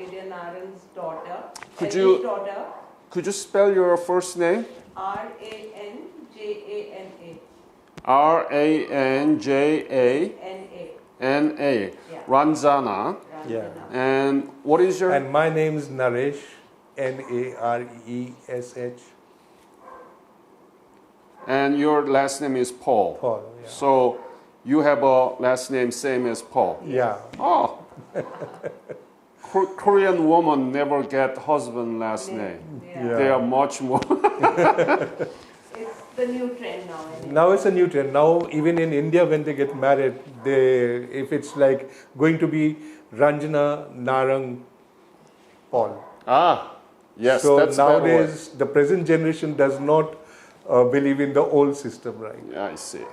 Brigadier Narang's daughter. Could you spell your first name? Ranjana. Ranjana. Yeah. Ranjana. Yeah. And what is your... And my name is Naresh, Naresh. And your last name is Paul. Paul, yeah. So you have a last name same as Paul. Yeah. Oh. Korean woman never get husband last name. Yeah. They are much more. It's the new trend now. Anyway. Now it's a new trend. Now even in India when they get married, if it's like going to be Ranjana Narang Paul. Ah, yes. So that's nowadays the present generation does not believe in the old system, right? Yeah, I see.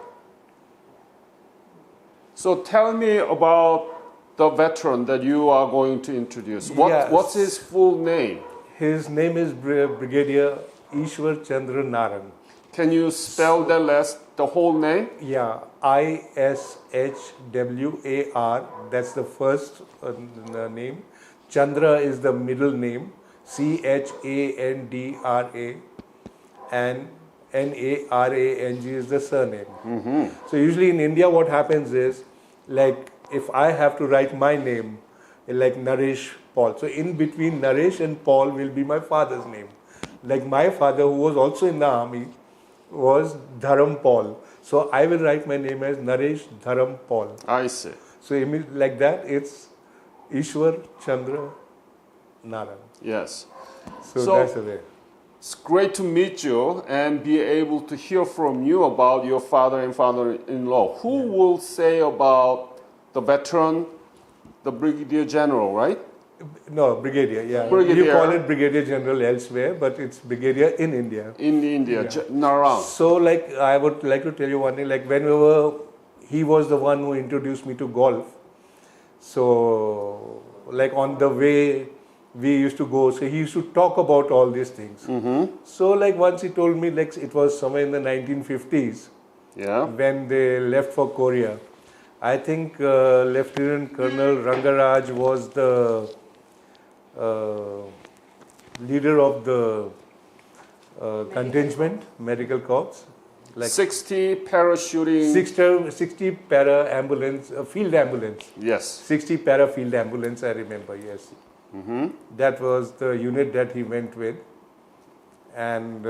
So tell me about the veteran that you are going to introduce. What's his full name? His name is Brigadier Ishwar Chandra Narang. Can you spell the whole name? Yeah, Ishwar. That's the first name. Chandra is the middle name. Chandra. And Narang is the surname. Mm-hmm. So usually in India what happens is, like if I have to write my name, like Naresh Paul. So in between Naresh and Paul will be my father's name. Like my father, who was also in the army, was Dharam Paul. So I will write my name as Naresh Dharam Paul. I see. So like that, it's Ishwar Chandra Narang. Yes. So that's the way. It's great to meet you and be able to hear from you about your father and father-in-law. Who will say about the veteran, the Brigadier General, right? No, Brigadier, yeah. Brigadier. You call it Brigadier General elsewhere, but it's Brigadier in India. In India, Yeah. Narang. So, like, I would like to tell you one thing. Like, whenever he was the one who introduced me to golf. So, like, on the way we used to go, so he used to talk about all these things. Mm-hmm. So, like, once he told me, like, it was somewhere in the 1950s Yeah. when they left for Korea. I think Lieutenant Colonel Rangaraj was the leader of the contingent, medical corps. Like 60 parachuting. 60 para ambulance, field ambulance. Yes. 60 para field ambulance, I remember, yes. Mm-hmm. That was the unit that he went with. And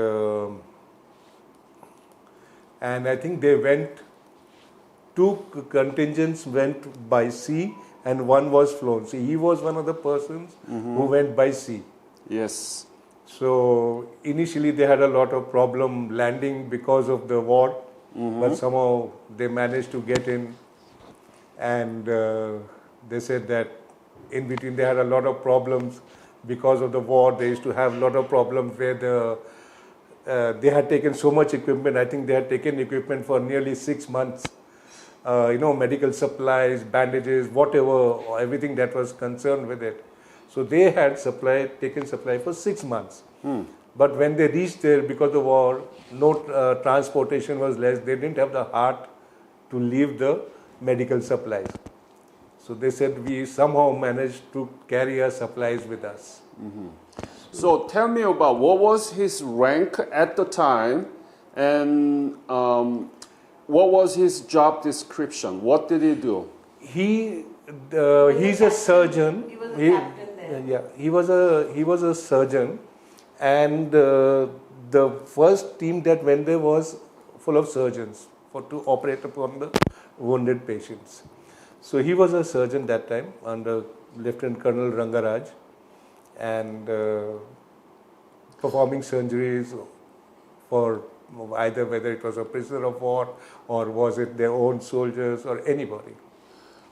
I think they went, two contingents went by sea and one was flown. So he was one of the persons who went by sea. Yes. So initially they had a lot of problem landing because of the war, but somehow they managed to get in, and they said that in between they had a lot of problems because of the war. They used to have a lot of problems where they had taken so much equipment. I think they had taken equipment for nearly 6 months. Medical supplies, bandages, whatever, everything that was concerned with it. So they had taken supply for 6 months. But when they reached there, because of the war, no transportation was less. They didn't have the heart to leave the medical supplies. So they said, we somehow managed to carry our supplies with us. So tell me about what was his rank at the time, and what was his job description? What did he do? He's a surgeon. He was a captain there. Yeah, he was a surgeon, and the first team that went there was full of surgeons to operate upon the wounded patients. So he was a surgeon that time under Lieutenant Colonel Rangaraj, and performing surgeries for either whether it was a prisoner of war or was it their own soldiers or anybody.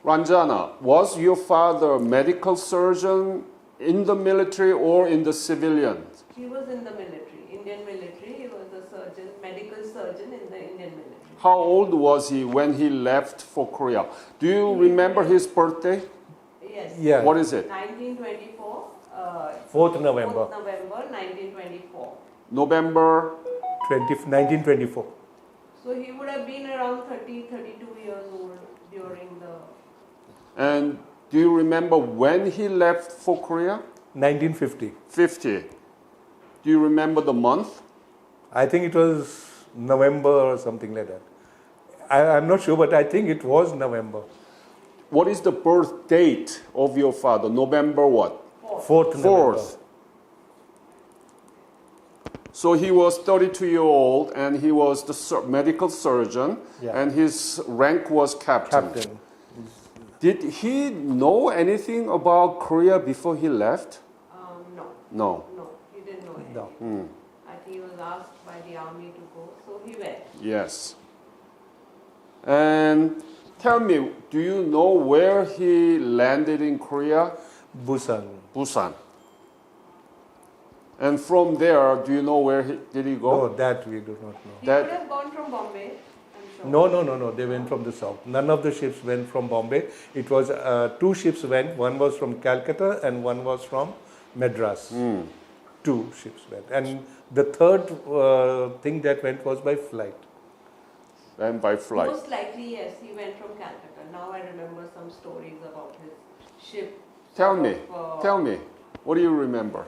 Ranjana, was your father a medical surgeon in the military or in the civilian? He was in the military, Indian military. He was a surgeon, medical surgeon in the Indian military. How old was he when he left for Korea? Do you remember his birthday? Yes. Yeah. What is it? 1924. 4th November. 4th November 1924. November 1924. So he would have been around 32 years old during the... And Do you remember when he left for Korea? 1950. 50. Do you remember the month? I think it was November or something like that. I'm not sure, but I think it was November. What is the birth date of your father? November what? 4th November. 4th. So he was 32-year-old and he was the medical surgeon, Yeah. and his rank was captain. Captain. Did he know anything about Korea before he left? No. No. No, he didn't know anything. No. I think he was asked by the army to go, so he went. Yes. And tell me, do you know where he landed in Korea? Busan. Busan. And from there, do you know where did he go? No, that we do not know. He That- would have gone from Bombay, I'm sure. No. They went from the south. None of the ships went from Bombay. It was 2 ships went. One was from Calcutta and one was from Madras. 2 ships went. And the third thing that went was by flight. And by flight. Most likely, yes, he went from Calcutta. Now I remember some stories about his ship. Tell me. of, Tell me. What do you remember?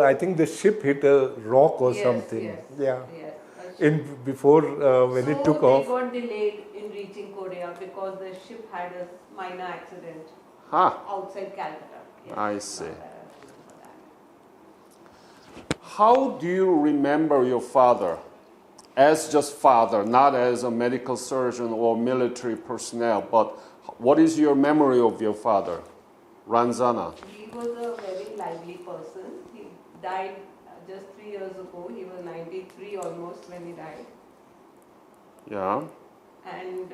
I think the ship hit a rock or Yes, something. yes. Yeah. Yes, a ship. Before when it took off. So they got delayed in reaching Korea because the ship had a minor accident Ah, outside Calcutta. Yes, I see. now that I remember that. how do you remember your father? As just father, not as a medical surgeon or military personnel, but what is your memory of your father? Ranjana. He was a very lively person. He died just 3 years ago. He was 93 almost when he died. Yeah. And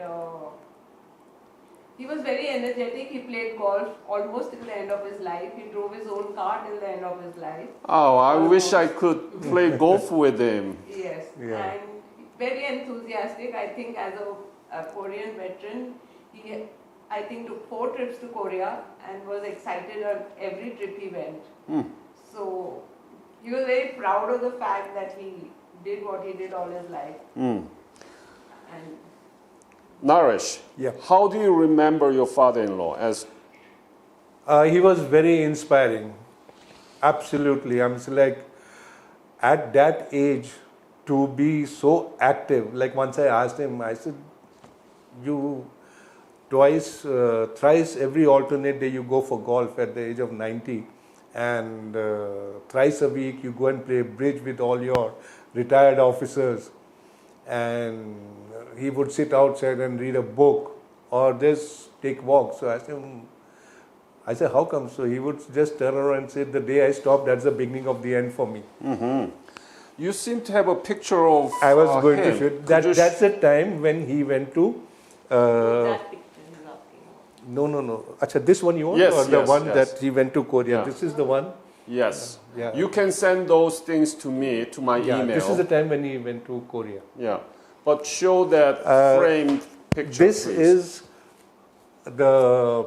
he was very energetic. He played golf almost till the end of his life. He drove his own car till the end of his life. Oh, I wish I could play golf with him. Yes. Yeah. And very enthusiastic. I think as a Korean veteran, he, I think, took 4 trips to Korea and was excited on every trip he went. So he was very proud of the fact that he did what he did all his life. And Naresh, Yeah. how do you remember your father-in-law? As He was very inspiring. Absolutely. I'm like, at that age, to be so active. Like once I asked him, I said, you thrice every alternate day you go for golf at the age of 90, and thrice a week you go and play bridge with all your retired officers, and he would sit outside and read a book or just take walks. So I said, how come? So he would just turn around and say, the day I stopped, that's the beginning of the end for me. you seem to have a picture of I was going him. to show Could that. you That's the time when he went to. that picture is asking. No. Acha, this one you want, Yes, or the yes, one yes. that he went to Korea? Yeah. This is the one. Yes. Yeah. You can send those things to me, to my Yeah, email. this is the time when he went to Korea. Yeah. But show that framed picture, This please. is the.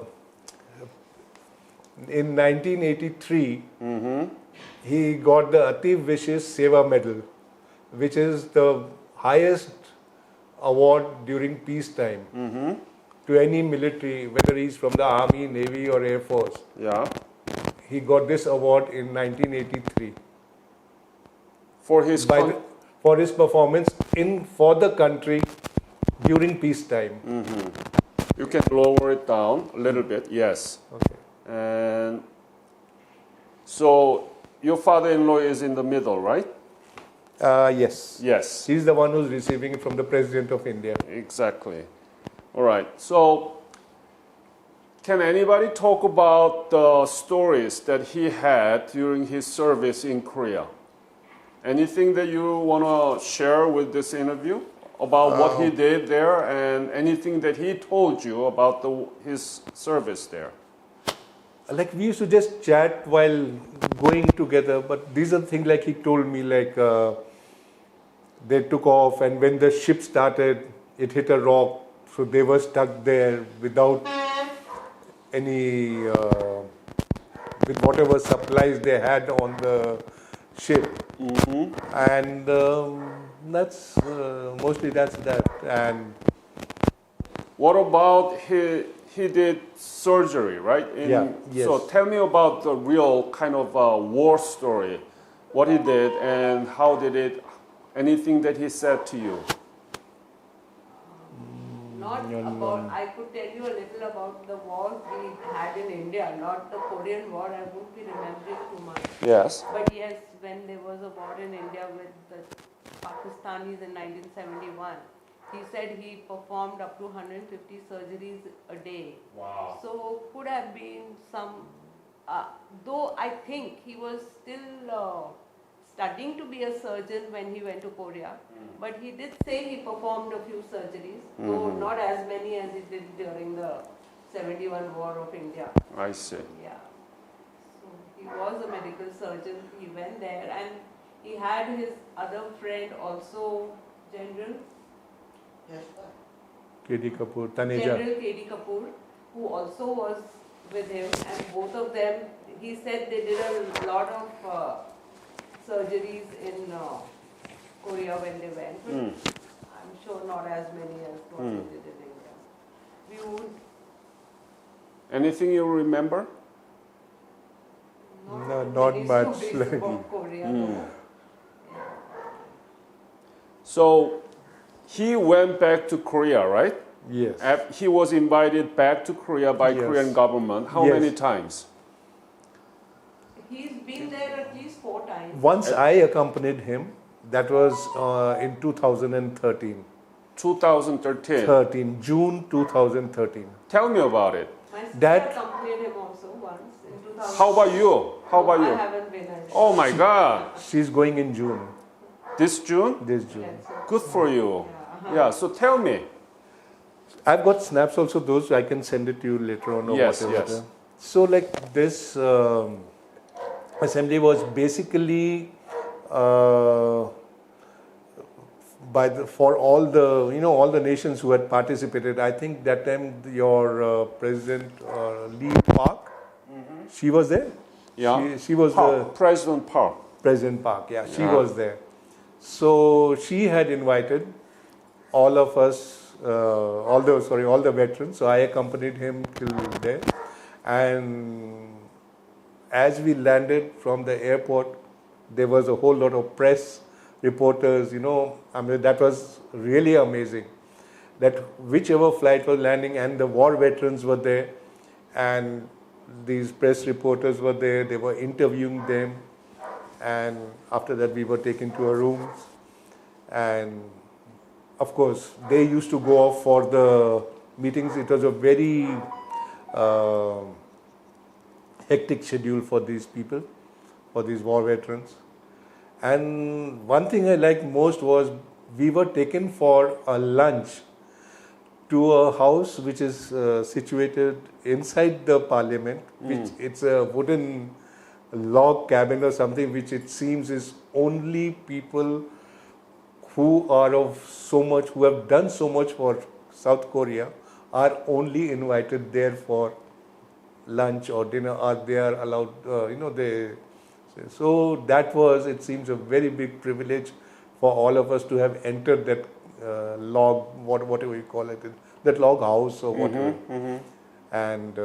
In 1983, he got the Ati Vishis Seva Medal, which is the highest award during peacetime to any military, whether he's from the Army, Navy, or Air Force. Yeah. He got this award in 1983 For his for his performance for the country during peacetime. you can lower it down a little bit. Yes. Okay. And so your father-in-law is in the middle, right? Yes. Yes. He's the one who's receiving it from the President of India. Exactly. All right. So, can anybody talk about the stories that he had during his service in Korea? Anything that you want to share with this interview about what he did there, and anything that he told you about his service there? Like we used to just chat while going together, but these are things like he told me, like they took off, and when the ship started, it hit a rock, so they were stuck there without any, with whatever supplies they had on the ship. And mostly that's that. And What about he did surgery, right? Yeah, yes. So tell me about the real kind of war story, what he did and how did it, anything that he said to you. Not about, I could tell you a little about the war we had in India, not the Korean War. I won't be remembering too much. Yes. But yes, when there was a war in India with the Pakistanis in 1971, he said he performed up to 150 surgeries a day. Wow. So could have been some, though I think he was still studying to be a surgeon when he went to Korea. But he did say he performed a few surgeries, though not as many as he did during the 71 War of India. I see. Yeah. So he was a medical surgeon. He went there and he had his other friend also, General K.D. Kapoor, Taneja. General K.D. Kapoor, who also was with him, and both of them, he said they did a lot of surgeries in Korea when they went. I'm sure not as many as what they did in India. We would Anything you remember? Not many much. stories about Korea. No. So he went back to Korea, right? Yes. He was invited back to Korea by Yes. Korean government. How Yes. many times? He's been there at least 4 times. Once I accompanied him, that was in 2013. 2013. June 2013. Tell me about it. My sister That- accompanied him also once in 2000. How about you? How about I you? haven't been there. Oh my God. She's going in June, This June? this June. Let's hope. Good for you. Yeah, so tell me. I've got snaps also, those I can send it to you later on or Yes, whatever. yes. So like this assembly was basically for all the all the nations who had participated. I think that time your President Lee Park, she was there. Yeah. She was Park, President Park. President Park. Yeah, she Yeah. was there. So she had invited all of us, all the veterans. So I accompanied him till there, and as we landed from the airport, there was a whole lot of press reporters. I mean, that was really amazing. That whichever flight was landing, and the war veterans were there, and these press reporters were there. They were interviewing them, and after that, we were taken to our rooms, and of course, they used to go off for the meetings. It was a very hectic schedule for these people, for these war veterans. And one thing I liked most was we were taken for a lunch to a house which is situated inside the parliament, which it's a wooden log cabin or something, which it seems is only people who are who have done so much for South Korea are only invited there for lunch or dinner, or they are allowed, so that was, it seems, a very big privilege for all of us to have entered that log, whatever you call it, that log house or whatever. And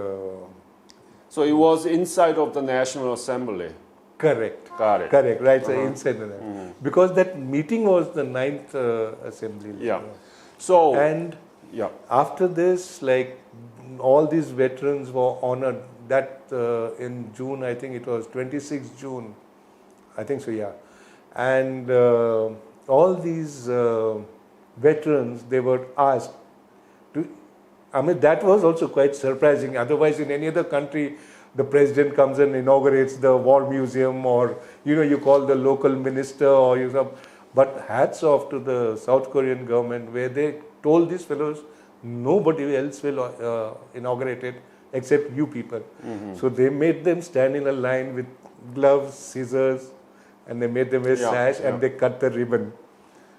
So it was inside of the National Assembly. correct. Got it. Correct, right, so inside of that. Because that meeting was the 9th assembly. Yeah. So, And yeah. after this, like, all these veterans were honored. That in June, I think it was 26th June, I think so, yeah. And all these veterans, they were asked to, I mean, that was also quite surprising. Otherwise, in any other country, the president comes and inaugurates the war museum, or, you call the local minister, or but hats off to the South Korean government, where they told these fellows, nobody else will inaugurate it except you people. So they made them stand in a line with gloves, scissors, and they made them wear sash, and they cut the ribbon.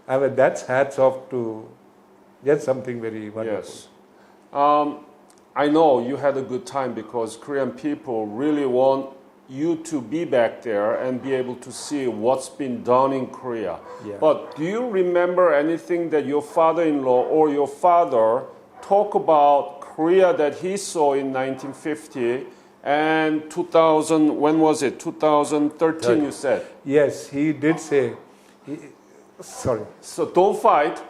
I mean, that's hats off to, that's something very wonderful. Yes. I know you had a good time because Korean people really want you to be back there and be able to see what's been done in Korea. Yeah. But do you remember anything that your father-in-law or your father talk about Korea that he saw in 1950 and 2000, when was it? 2013 you said. Yes, he did say. Sorry. So don't fight.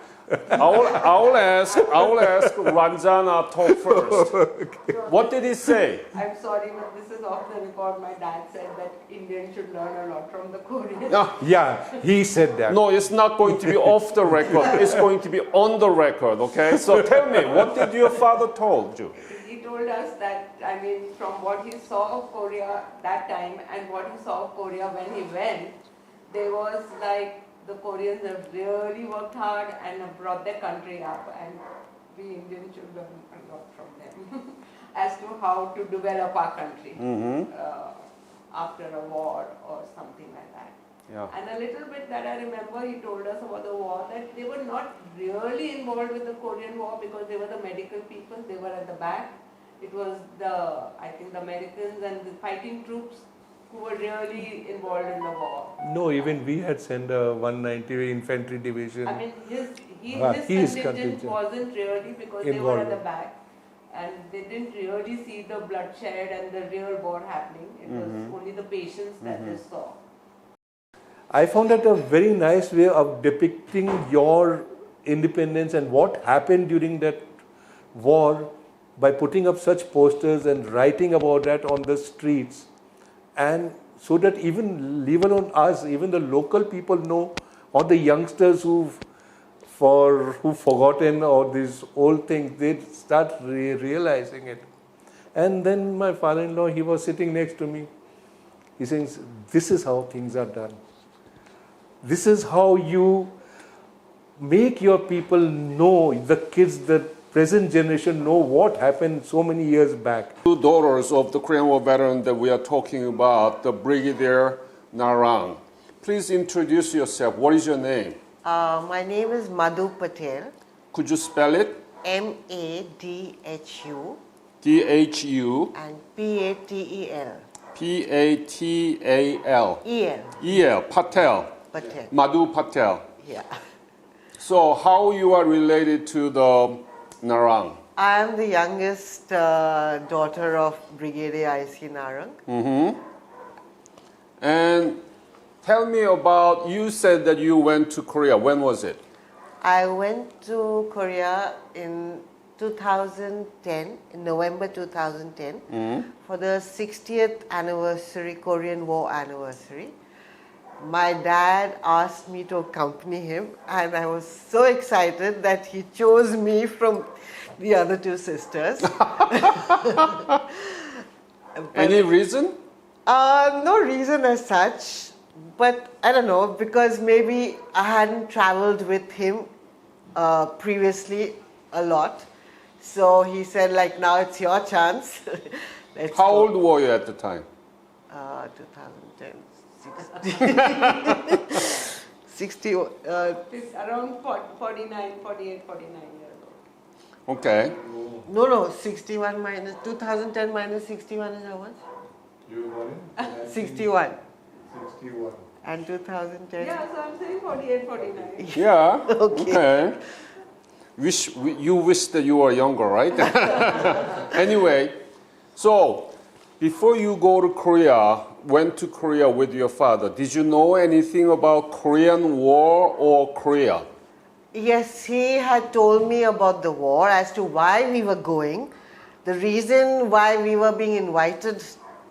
I'll ask Ranjana talk first. Okay. What did he say? I'm sorry, but this is off the record. My dad said that Indians should learn a lot from the Koreans. No, Yeah, he said that. no, it's not going to be off the record. It's going to be on the record, okay? So tell me, what did your father told you? He told us that, I mean, from what he saw of Korea that time and what he saw of Korea when he went, there was like the Koreans have really worked hard and have brought their country up, and we Indians should learn a lot from them as to how to develop our country after a war or something like that. Yeah. And a little bit that I remember he told us about the war, that they were not really involved with the Korean War because they were the medical people, they were at the back. It was I think the Americans and the fighting troops who were really involved in the war. No, even we had sent a 190 infantry division. I mean, his his contingent contingent wasn't really because they were involved. at the back and they didn't really see the bloodshed and the real war happening. It was only the patients that they saw. I found that a very nice way of depicting your independence and what happened during that war by putting up such posters and writing about that on the streets, and so that even on us, even the local people know, or the youngsters who've forgotten all these old things, they start realizing it. And then my father-in-law, he was sitting next to me. He says, "This is how things are done. This is how you make your people know, the kids, the present generation know what happened so many years back." Two daughters of the Korean War veteran that we are talking about, the Brigadier Narang. Please introduce yourself. What is your name? My name is Madhu Patel, Could you spell it? Madhu D-H-U and Patel. P-A-T-A-L. E-L, E-L, Patel. Patel. Madhu Patel. Yeah. So how you are related to the Narang? I am the youngest daughter of Brigadier I.C. Narang. And tell me about, you said that you went to Korea. When was it? I went to Korea in 2010, in November 2010, for the 60th anniversary, Korean War anniversary. My dad asked me to accompany him, and I was so excited that he chose me from the other two sisters. Any reason? No reason as such, but I don't know, because maybe I hadn't traveled with him previously a lot. So he said, like, now it's your chance. Let's How go. old were you at the time? 2010, 60, It's around 49, 48, 49 years old. Okay. no, 61 minus, 2010 minus 61 is how much? You were born in 61. 61. And 2010? Yeah, so I'm saying 48, 49. Yeah. Okay. You wish that you were younger, right? Anyway, so before you go to Korea, went to Korea with your father, did you know anything about Korean War or Korea? Yes, he had told me about the war, as to why we were going, the reason why we were being invited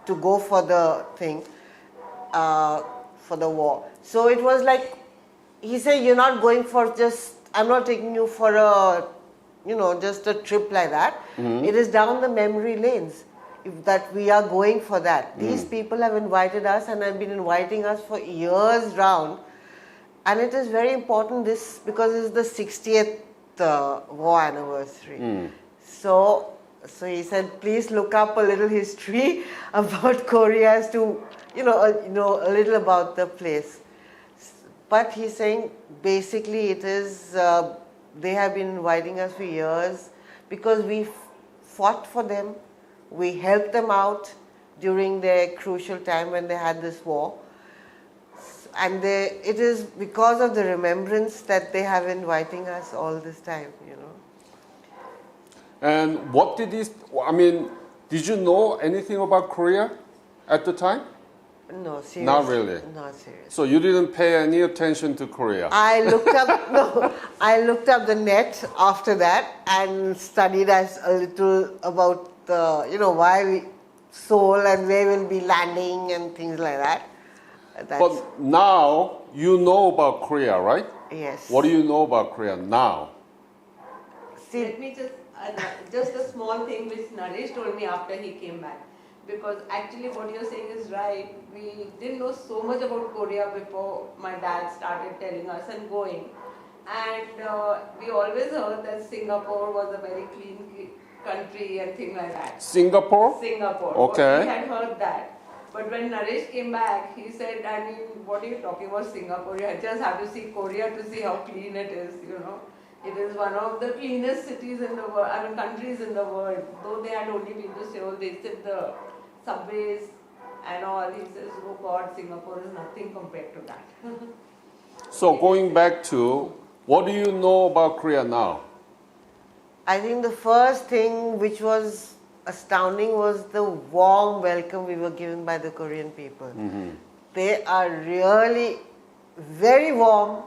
to go for the thing, for the war. So it was like, he said, you're not going for just, I'm not taking you for a, just a trip like that. It is down the memory lanes that we are going for that. These people have invited us and have been inviting us for years round. And it is very important this because it's the 60th war anniversary. So he said, please look up a little history about Korea as to, a little about the place. But he's saying basically it is, they have been inviting us for years because we fought for them, we helped them out during their crucial time when they had this war. And it is because of the remembrance that they have inviting us all this time, And what did he, I mean, did you know anything about Korea at the time? No, seriously. Not really. Not seriously. So you didn't pay any attention to Korea? I looked up I looked up the net after that and studied as a little about the why we Seoul and where we'll be landing and things like that. But now you know about Korea, right? Yes. What do you know about Korea now? See, Let me just a small thing which Naresh told me after he came back. Because actually what you're saying is right. We didn't know so much about Korea before my dad started telling us and going. And we always heard that Singapore was a very clean country and things like that. Singapore? Singapore. Okay. We had heard that. But when Naresh came back, he said, I mean, what are you talking about Singapore? You just have to see Korea to see how clean it is, It is one of the cleanest cities in the world, countries in the world. Though they had only been to Seoul, they said the subways and all. He says, oh God, Singapore is nothing compared to that. So going back to, what do you know about Korea now? I think the first thing which was astounding was the warm welcome we were given by the Korean people. They are really very warm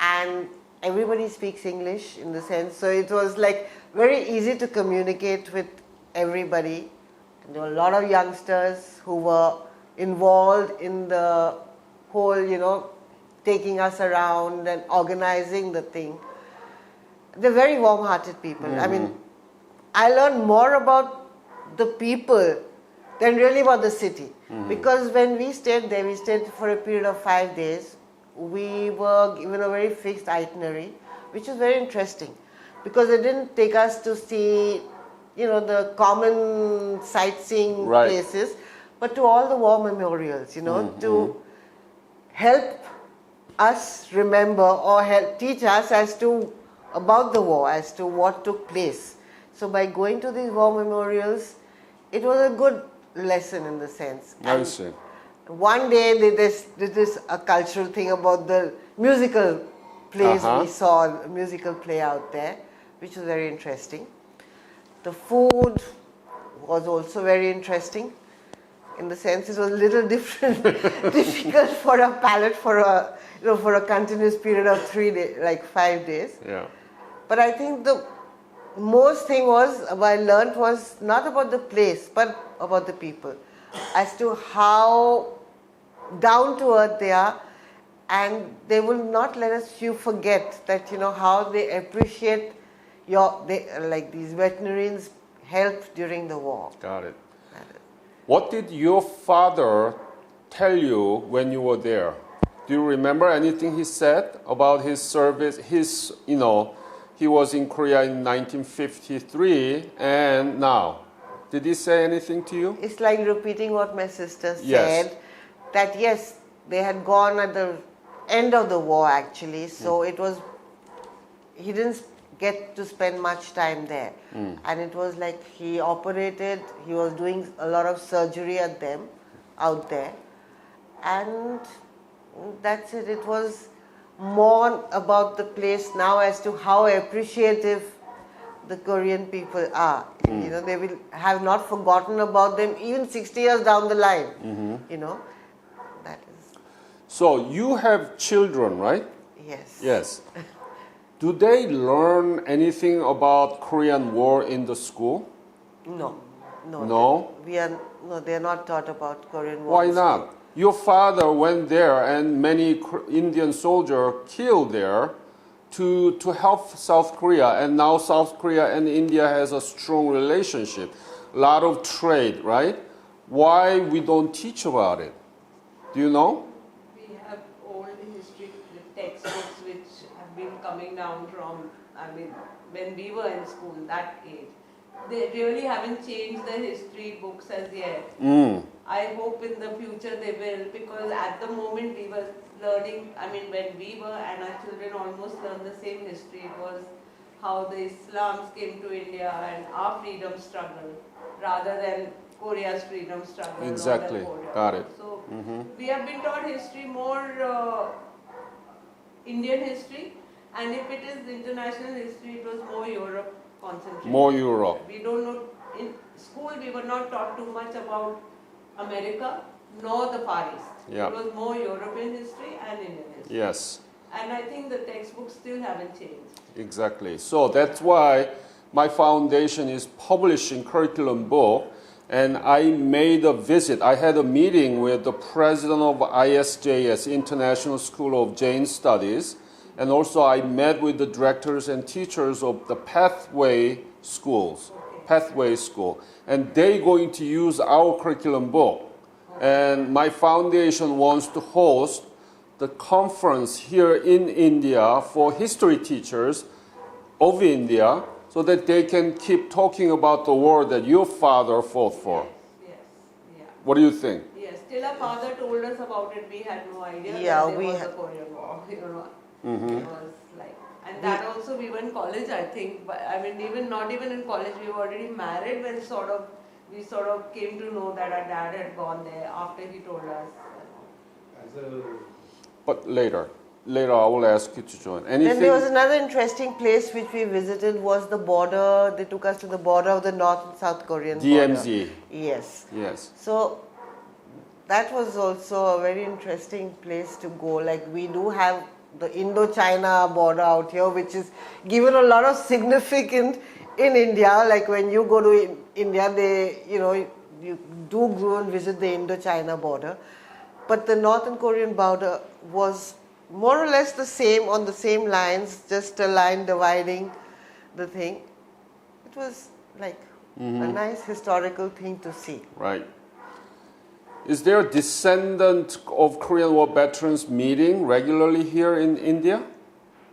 and everybody speaks English in the sense. So it was like very easy to communicate with everybody. And there were a lot of youngsters who were involved in the whole, taking us around and organizing the thing. They're very warm-hearted people. I mean, I learned more about the people than really about the city. Because when we stayed there, we stayed for a period of 5 days. We were given a very fixed itinerary, which was very interesting. Because it didn't take us to see, the common sightseeing places, but to all the war memorials, to help us remember or help teach us about the war, as to what took place. So by going to these war memorials, it was a good lesson in the sense. I see. One day they did this a cultural thing about the musical plays. We saw a musical play out there, which was very interesting. The food was also very interesting. In the sense, it was a little different, difficult for a palate for a continuous period of 3 days, like 5 days. Yeah. But I think the most thing I learned was not about the place, but about the people, as to how down to earth they are, and they will not let you forget that how they appreciate these veterinarians' help during the war. Got it. What did your father tell you when you were there? Do you remember anything he said about his service? He was in Korea in 1953 and now. Did he say anything to you? It's like repeating what my sister said, Yes. that yes, they had gone at the end of the war actually, so he didn't get to spend much time there. And it was like he was doing a lot of surgery at them out there. And that's it. It was more about the place now as to how appreciative the Korean people are. They will have not forgotten about them even 60 years down the line. That is. So you have children, right? Yes. Yes. Do they learn anything about Korean War in the school? No. No? They are not taught about Korean War. Why not? Your father went there and many Indian soldiers killed there to help South Korea, and now South Korea and India has a strong relationship, a lot of trade, right? Why we don't teach about it? Do you know? We have old history textbooks which have been coming down from, when we were in school, that age. They really haven't changed the history books as yet. I hope in the future they will, because at the moment we were learning, when we were and our children almost learned the same history. It was how the Islams came to India and our freedom struggle rather than Korea's freedom struggle. Exactly. Got it. So we have been taught history more Indian history, and if it is international history, it was more Europe concentrated. More Europe. We don't know, in school we were not taught too much about America nor the Far East. Yeah. It was more European history and Indian history. Yes. And I think the textbooks still haven't changed. Exactly. So that's why my foundation is publishing curriculum book, and I made a visit. I had a meeting with the president of ISJS, International School of Jain Studies, and also I met with the directors and teachers of the Pathway schools, Pathway School, and they're going to use our curriculum book. And my foundation wants to host the conference here in India for history teachers of India, so that they can keep talking about the war that your father fought for. Yes, yeah. What do you think? Yes, till our father told us about it, we had no idea Yeah, that there we was had- a Korean War. You know, it was like, and that also we were in college, I think. But I mean, even not even in college, we were already married when we sort of came to know that our dad had gone there after he told us. But later I will ask you to join. Anything? Then there was another interesting place which we visited was the border. They took us to the border of the North and South Korean DMZ. border. Yes. Yes. So that was also a very interesting place to go. Like we do have the Indo-China border out here, which is given a lot of significance in India. Like when you go to India, you do go and visit the Indo-China border. But the Northern Korean border was more or less the same, on the same lines, just a line dividing the thing. It was like a nice historical thing to see. Right. Is there a descendant of Korean War veterans meeting regularly here in India?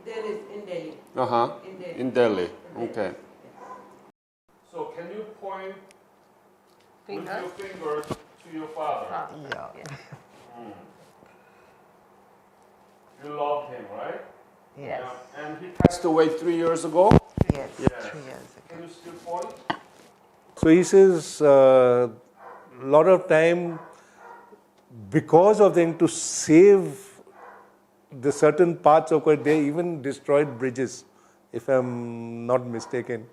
There is in Delhi. Uh-huh. In Delhi. In Delhi. Yes. Okay. So can you point with your finger to your father? Yeah. You loved him, right? Yes. Yeah. And he passed away 3 years ago? Yes. Yes. 3 years ago. Can you still point? So he says a lot of time because of them to save the certain parts of it, they even destroyed bridges, if I'm not mistaken.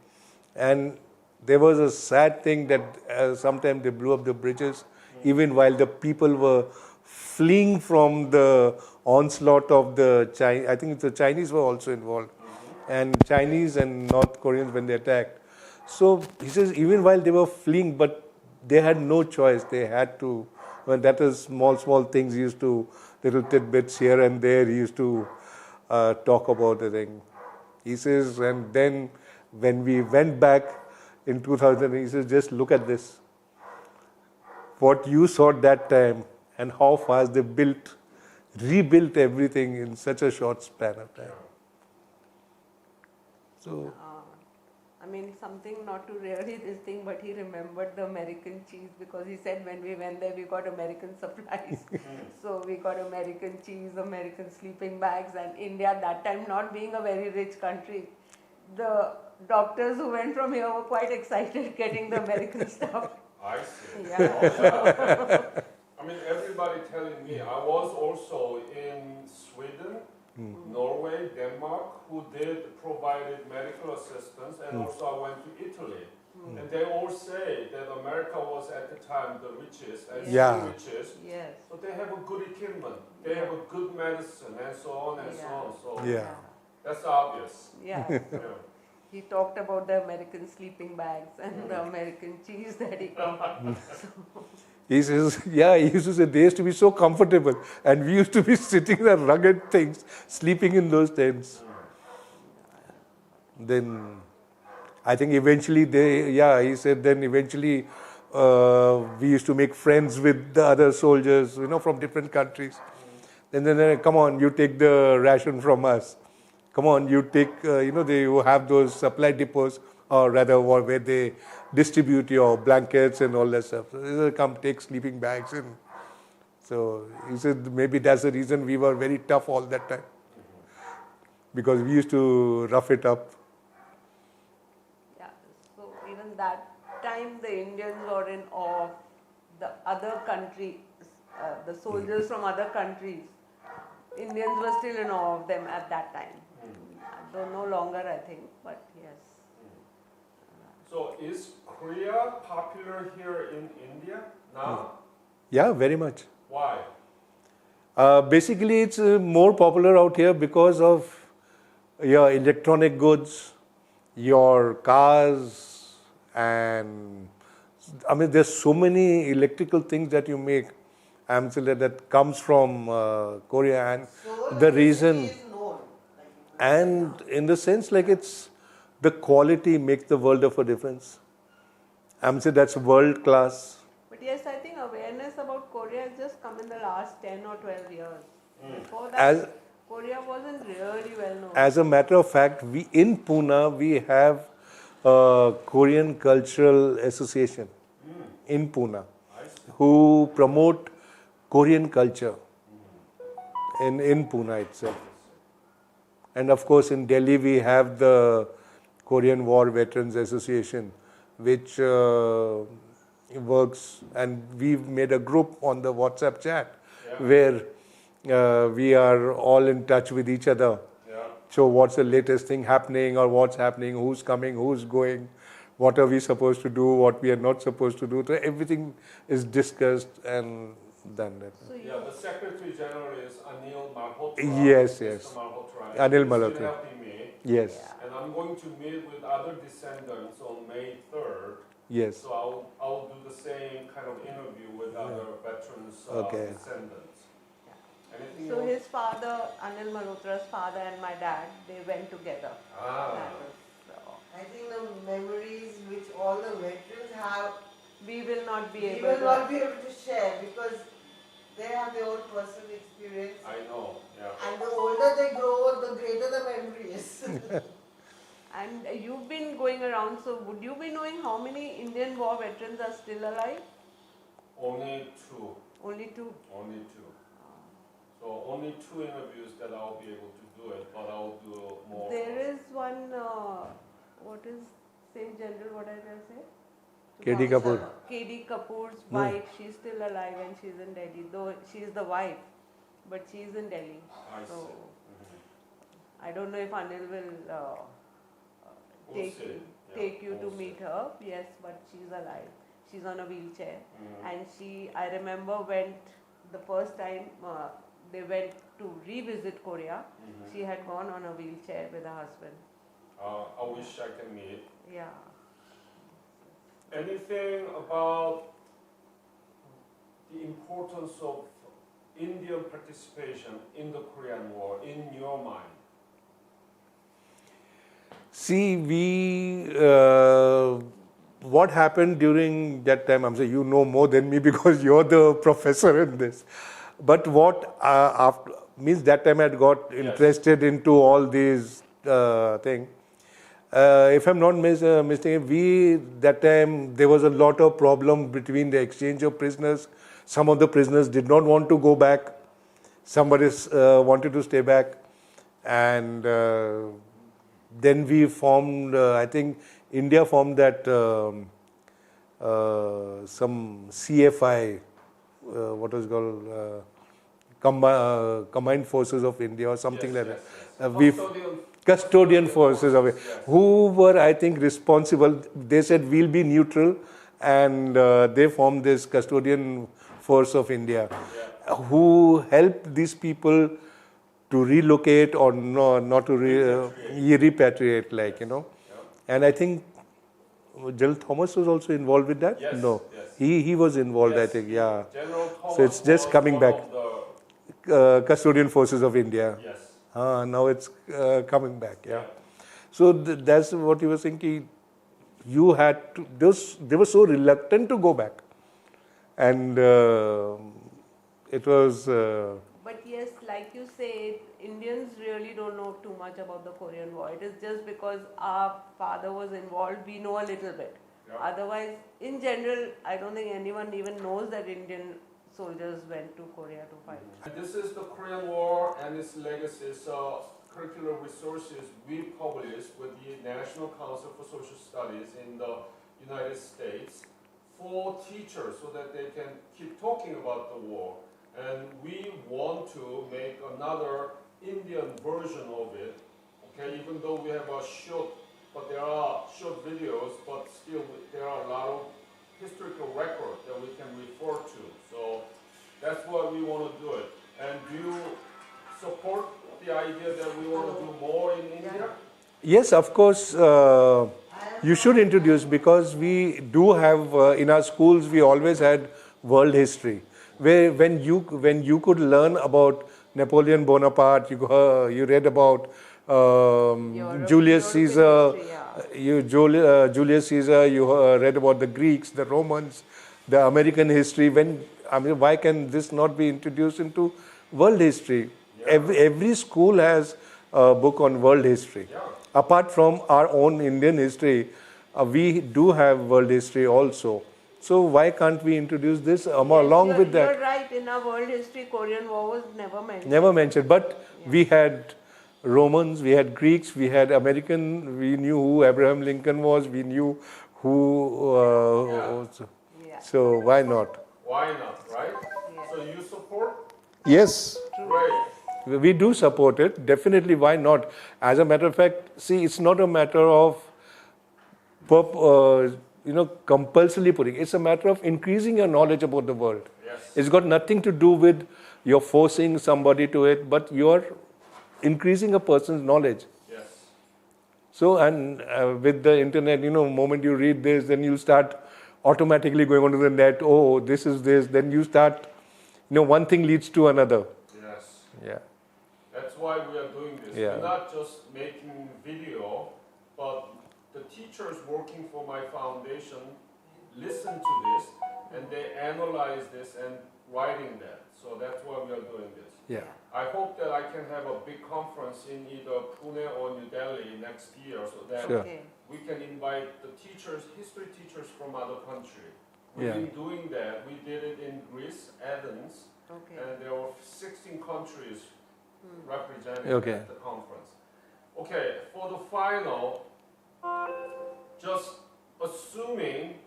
And there was a sad thing that sometimes they blew up the bridges, even while the people were fleeing from the onslaught of the Chinese. I think the Chinese were also involved, and Chinese and North Koreans when they attacked. So he says even while they were fleeing, but they had no choice. They had to. Well, that is small things. He used to little tidbits here and there. He used to talk about the thing. He says, and then when we went back in 2000, he says, just look at this. What you saw that time and how fast they rebuilt everything in such a short span of time. So, I mean, something not to really this thing, but he remembered the American cheese because he said when we went there, we got American supplies. So we got American cheese, American sleeping bags, and India at that time not being a very rich country. The doctors who went from here were quite excited getting the American stuff. I see. Yeah. I mean, everybody telling me, I was also in Sweden, Norway, Denmark, who provided medical assistance, and also I went to Italy. And they all say that America was at the time the richest and Yeah. still richest. Yes. So they have a good equipment, they have a good medicine, and so on and so on. So yeah. that's obvious. Yeah. Yeah. He talked about the American sleeping bags and the American cheese that he got. He says, yeah, he used to say they used to be so comfortable and we used to be sitting in the rugged things, sleeping in those tents. Then I think eventually he said then eventually we used to make friends with the other soldiers, from different countries. Then they come on, you take the ration from us. Come on, you take, they have those supply depots, or rather where they distribute your blankets and all that stuff. So they said, come take sleeping bags. And so he said maybe that's the reason we were very tough all that time. Because we used to rough it up. Yeah. So even that time the Indians were in awe of the other countries, the soldiers from other countries. Indians were still in awe of them at that time. Though no longer, I think, but yes. So is Korea popular here in India now? Yeah, very much. Why? Basically, it's more popular out here because of your electronic goods, your cars, and I mean, there's so many electrical things that you make, that comes from Korea, and So the reason, is known. and in the sense, like it's the quality makes the world of a difference. That's world class. But yes, I think awareness about Korea has just come in the last 10 or 12 years. Before that, As Korea wasn't really well known. As a matter of fact, we in Pune we have a Korean Cultural Association in Pune who promote Korean culture in Pune itself. And of course, in Delhi we have the Korean War Veterans Association, which works, and we've made a group on the WhatsApp chat where we are all in touch with each other. So what's the latest thing happening, or what's happening, who's coming, who's going, what are we supposed to do, what we are not supposed to do. So everything is discussed and done. So you, Yeah, the Secretary General is Anil Malhotra. Yes, Mr. yes. Malhotra. Anil He's been Malhotra. helping me. Yes, And I'm going to meet with other descendants on May 3rd. yes. So I'll do the same kind of interview with other veterans Okay. descendants. Anything so else? his father, Anil Malhotra's father and my dad, they went together. Ah. That was, I think the memories which all the veterans have, we will not be we able will to. not be able to share because they have their own personal experience. I know, yeah. And the older they grow, the greater the memory is. And you've been going around, so would you be knowing how many Indian war veterans are still alive? Only two. Only two. Only two. So only two interviews that I'll be able to do it, but I'll do more. There is one, what is same general, what did I say? K.D. Kapoor. K.D. Kapoor's wife, she's still alive and she's in Delhi, though she's the wife, but she's in Delhi. I So see. I don't know if Anil will We'll see. Yeah, take you to we'll meet see. her. Yes, but she's alive. She's on a wheelchair, Mhm. and I remember went the first time they went to revisit Korea. Mhm. She had gone on a wheelchair with her husband. I wish I can meet. Yeah. Anything about the importance of Indian participation in the Korean War in your mind? See, what happened during that time, I'm saying you know more than me because you're the professor in this. But what after means that time I had got interested into all these things. If I'm not mistaken, that time there was a lot of problem between the exchange of prisoners. Some of the prisoners did not want to go back. Somebody wanted to stay back, and then we formed. I think India formed that some CFI, what was called Combined Forces of India or something like that. We custodian forces of it, who were, I think, responsible. They said we'll be neutral, and they formed this custodian force of India, who helped these people to relocate or not to repatriate, like, you know. And I think General Thomas was also involved with that. Yes, No, yes. he was involved. Yes, I think, yeah. General Thomas So it's just was coming one back. of Custodian forces of India. Yes. Now it's coming back. Yeah. So that's what you were thinking. You had to. They were so reluctant to go back, and it was. But yes, like you say, Indians really don't know too much about the Korean War. It is just because our father was involved, we know a little bit. Yeah. Otherwise, in general, I don't think anyone even knows that Indian soldiers went to Korea to fight. This is the Korean War and its legacies. Curricular resources we publish with the National Council for Social Studies in the United States for teachers so that they can keep talking about the war. And we want to make another Indian version of it, okay, even though we have a short but there are short videos, but still there are a lot of historical records that we can refer to. So that's why we want to do it. And do you support the idea that we want to do more in India? Yes, of course, you should introduce, because we do have in our schools we always had world history, where when you could learn about Napoleon Bonaparte, you read about Julius Caesar, history, yeah. Julius Caesar, you read about the Greeks, the Romans, the American history. Why can this not be introduced into world history? Every school has a book on world history. Apart from our own Indian history, we do have world history also. So why can't we introduce this along with that? You're right. In our world history, Korean War was never mentioned. Never mentioned, but we had Romans, we had Greeks, we had American, we knew who Abraham Lincoln was, we knew who. So why not? Why not, right? So you support? Yes. Great. We do support it, definitely. Why not? As a matter of fact, see, it's not a matter of compulsorily putting. It's a matter of increasing your knowledge about the world. Yes. It's got nothing to do with you're forcing somebody to it, but you're increasing a person's knowledge. Yes. So, and with the internet, moment you read this, then you start automatically going onto the net. Oh, this is this. Then you start, one thing leads to another. Yes. Yeah. That's why we are doing this. Yeah. We're not just making video, but the teachers working for my foundation listen to this and they analyze this and writing that. So that's why we are doing this. Yeah. I hope that I can have a big conference in either Pune or New Delhi next year so that Sure. Okay. we can invite the teachers, history teachers from other countries. We've Yeah. been doing that. We did it in Greece, Athens, Okay. and there were 16 countries represented Okay. at the conference. Okay, for the final, just assuming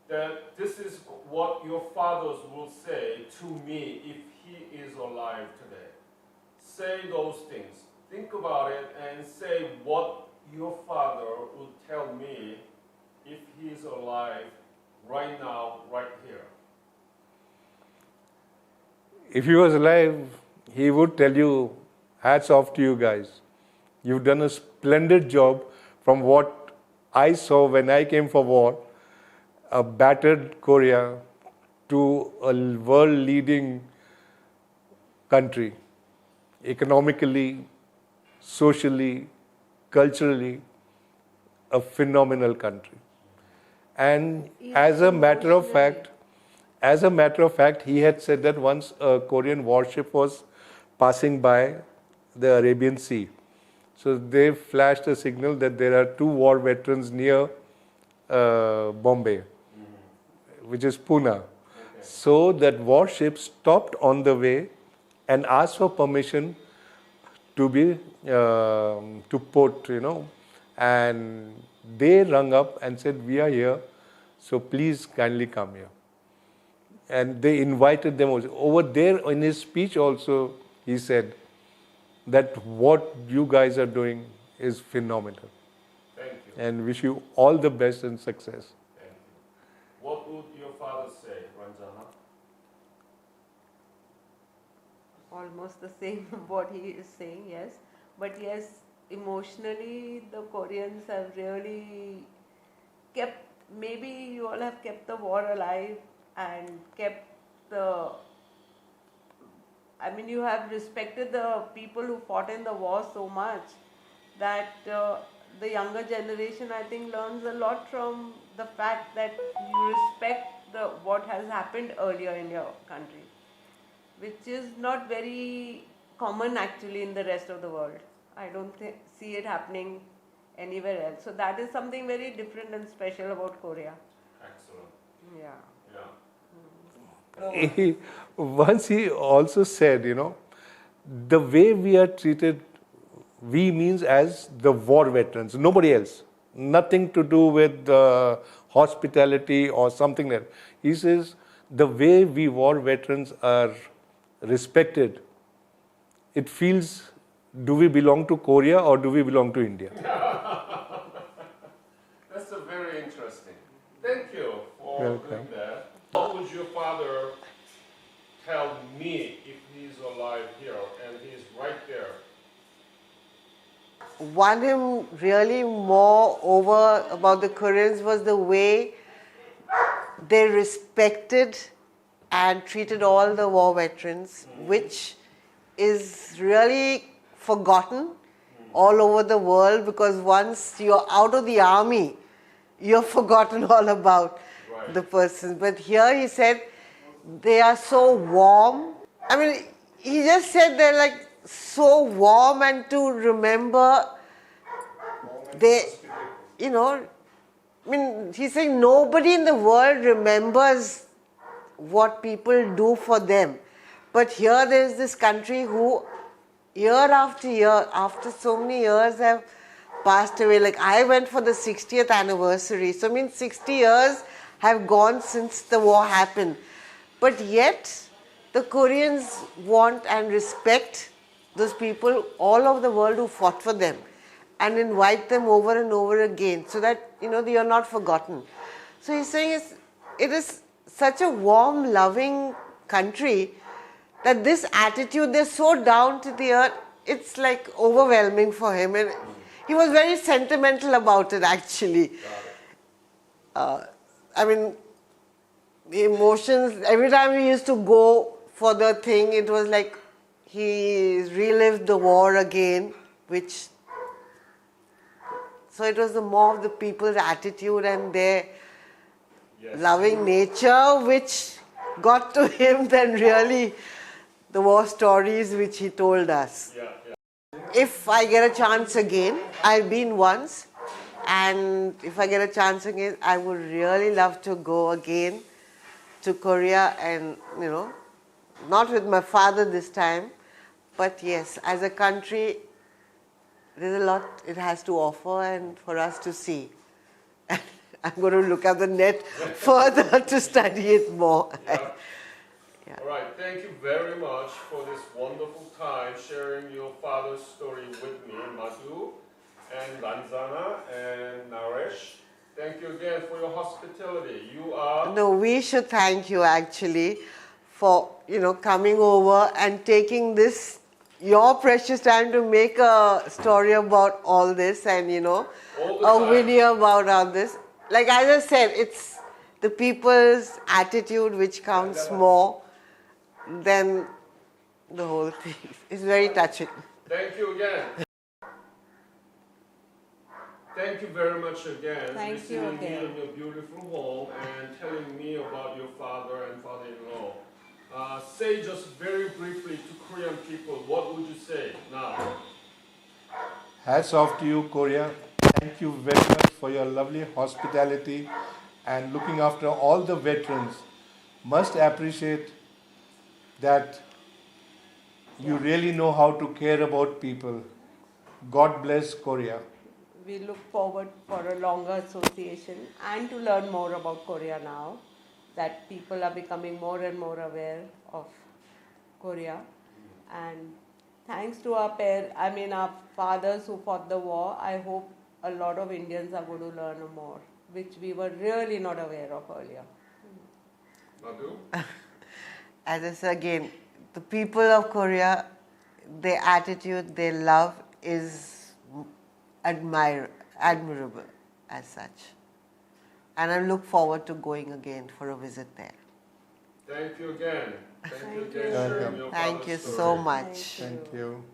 that this is what your fathers will say to me if he is alive today. Say those things. Think about it and say what your father would tell me if he is alive right now, right here. If he was alive, he would tell you, hats off to you guys. You've done a splendid job from what I saw when I came for war, a battered Korea to a world-leading country, economically, socially, culturally, a phenomenal country. And as a matter of fact, he had said that once a Korean warship was passing by the Arabian Sea. So they flashed a signal that there are 2 war veterans near Bombay, which is Pune. Okay. So that warship stopped on the way and asked for permission to be to port, and they rung up and said, "We are here, so please kindly come here." And they invited them also. Over there in his speech also, he said that what you guys are doing is phenomenal. Thank you. And wish you all the best and success. Thank you. What would your father say, Ranjana? Almost the same what he is saying, yes. But yes, emotionally the Koreans have really kept, maybe you all have kept the war alive and kept the, you have respected the people who fought in the war so much that the younger generation, I think, learns a lot from the fact that you respect what has happened earlier in your country, which is not very common actually in the rest of the world. I don't see it happening anywhere else. So that is something very different and special about Korea. Excellent. Yeah. Yeah. Once he also said, the way we are treated, we means as the war veterans, nobody else. Nothing to do with hospitality or something like that. He says, the way we war veterans are respected, it feels, do we belong to Korea or do we belong to India? for Welcome. doing that. What would your father tell me if he's alive here and he's right there? Won him really more over about the Koreans was the way they respected and treated all the war veterans, which is really forgotten all over the world, because once you're out of the army, you're forgotten all about the person. But here he said they are so warm. I mean, he just said they're like so warm, and to remember they, you know, I mean, he's saying nobody in the world remembers what people do for them. But here there is this country who year after year, after so many years have passed away. Like I went for the 60th anniversary. So I mean 60 years have gone since the war happened. But yet the Koreans want and respect those people all over the world who fought for them, and invite them over and over again, so that, you know, they are not forgotten. So he's saying it is such a warm, loving country that this attitude, they're so down to the earth, it's like overwhelming for him. And he was very sentimental about it, actually. I mean, the emotions, every time he used to go for the thing, it was like he relived the war again, which, so it was the more of the people's attitude and their loving nature which got to him than really the war stories which he told us. If I get a chance again, I've been once, and if I get a chance again, I would really love to go again to Korea, and, you know, not with my father this time, but yes, as a country, there's a lot it has to offer and for us to see. I'm going to look at the net further to study it more. All right, thank you very much for this wonderful time sharing your father's story with me, Madhu and Ranjana and Naresh. Thank you again for your hospitality. You are... No, we should thank you actually for, you know, coming over and taking this, your precious time to make a story about all this, and, you know, a video about all this. Like as I said, it's the people's attitude which counts more than the whole thing. It's very touching. Thank you again. Thank you very much again for Thank you receiving me again. in your beautiful home and telling me about your father and father-in-law. Say just very briefly to Korean people, what would you say now? Hats off to you, Korea. Thank you very much for your lovely hospitality and looking after all the veterans. Must appreciate that you really know how to care about people. God bless Korea. We look forward for a longer association and to learn more about Korea now, that people are becoming more and more aware of Korea. And thanks to our our fathers who fought the war, I hope a lot of Indians are going to learn more, which we were really not aware of earlier. Madhu? As I said again, the people of Korea, their attitude, their love is admirable as such. And I look forward to going again for a visit there. Thank you again. Thank you again. you. Sharing your Thank you father's so story. much. Thank you.